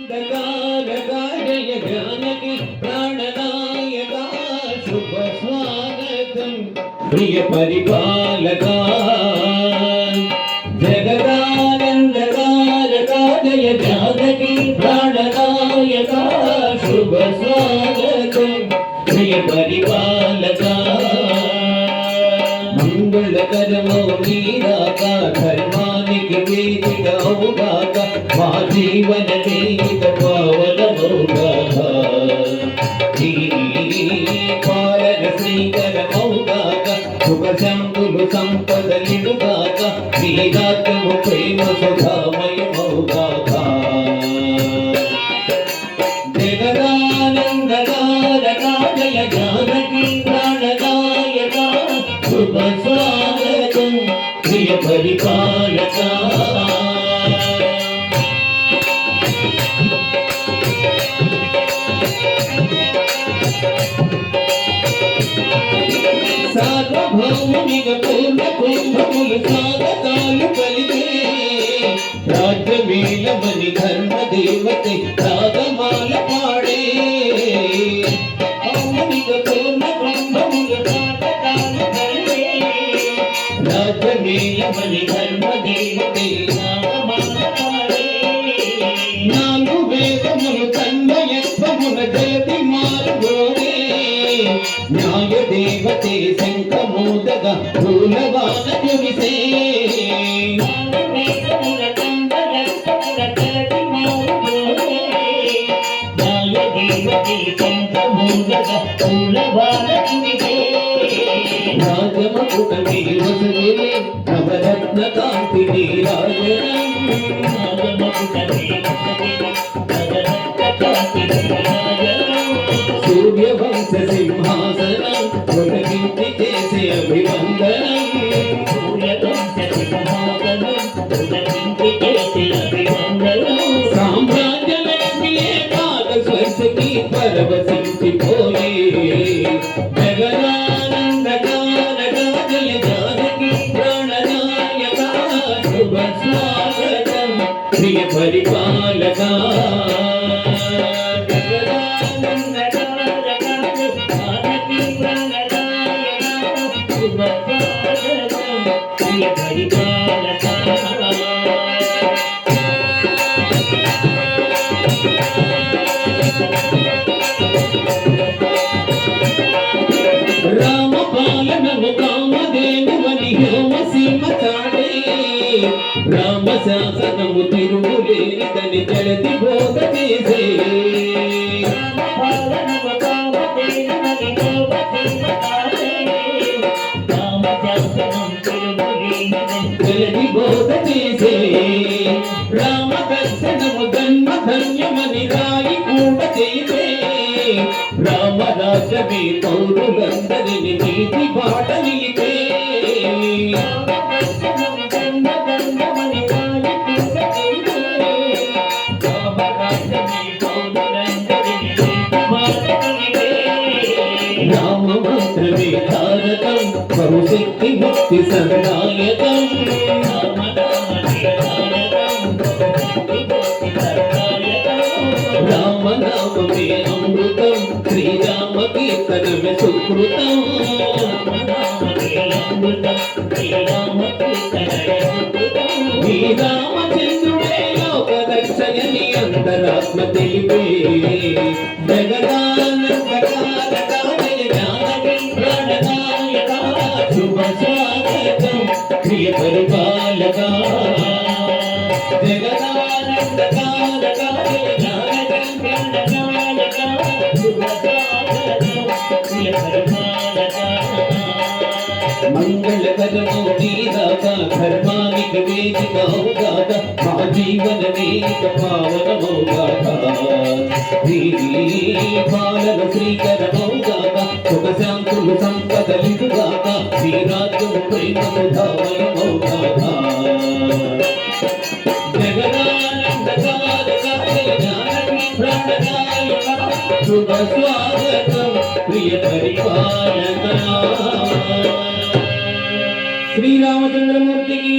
జయ జానకి ప్రాణనాయక శుభ స్వాగతం ప్రియ పరిపాలక జగదానందకారక జయ జానకి ప్రాణనాయక శుభ స్వాగతం ప్రియ పరిపాలక మంగళకరమో నీరాక ధర్మానికి వేదిక అవుగాక మా జీవన నీత పావనమౌగాక పాలన శ్రీకరమౌగాక సుఖ శాంతులు సంపదలిడుగాక శ్రీరాజ్యము ప్రేమ సుధామయమౌగాక జగదానందకారక జయ జానకి ప్రాణనాయక శుభ స్వాగతం ప్రియ పరిపాలక సార్వభౌమునిగ పూర్ణ కుంభములు స్వాగతాలు పలికే రాజ్యమేలమని ధర్మ దేవతే రాగమాల పాడే భౌమునిగ పూర్ణ కుంభములు స్వాగతాలు పలికే రాజ్యమేలమని ధర్మ దేవతే రాగమాల పాడే నాలుగు వేదములు తన్మయత్వమున జయతి మారుగోడే న్యాయ దేవతే శంఖమోదగ పూలవాన కురిసే న్యాయ దేవతే శంఖమోదగ పూలవాన కురిసే రాజమకుటమే వసలే నవరత్న కాంతి నీరాజనం రాజమకుటమే వసలే నవరత్న కాంతి నీరాజనం సూర్యవంశ సింహాసనం పులకించి చేసే అభివందనం సూర్యవంశ సింహాసనం పులకించి చేసే అభివందనం సామ్రాజ్య లక్ష్మియే పాద స్వర్శకి పరవశించిపోయే జగదానందకారక జయ జానకి ప్రాణనాయక శుభ స్వాగతం ప్రియ పరిపాలక రామ పాలనము కామధేనువని హోమసీమ చాటే రామ శాసనము తిరుగులేనిదని జలతి బోధ చేసే రామ పాలనము కామధేనువని హోమసీమ చాటే రామ శాసనం తిరుగులేనిదని జలతి బోధ చేసే రామ దర్శనము జన్మ ధన్యమని రాయి కూడా చేసే రామరాజమే పౌరులందరిని నీతి బాటలితే రామ మంత్రమే తారకం బహుశక్తి ముక్తి సదాయకం రామనామమే అమృతం శ్రీరామ కీర్తనమే సుకృతం శ్రీరామచంద్రుడే లోక రక్షయని అంతరాత్మ తెలిపే జగదానందకారక జయ జానకి ప్రాణనాయక శుభ స్వాగతం ప్రియ పరిపాలక జగదానందకారక జయ జానకి ప్రాణనాయక శుభ స్వాగతం ప్రియ పరిపాలక మంగళకరమో నీరాక ధర్మానికి వేదిక అవుగాక మా జీవన వేదిక పావనమౌగాక పాలన శ్రీకరమౌగాక సుఖ శాంతులు సంపదలిడుగాక శ్రీరాజ్యము ప్రేమ సుధామయమౌగాక జగదానందకారక జయ జానకి ప్రాణనాయక శుభ స్వాగతం ప్రియ పరిపాలక శ్రీరామచంద్రమూర్తికి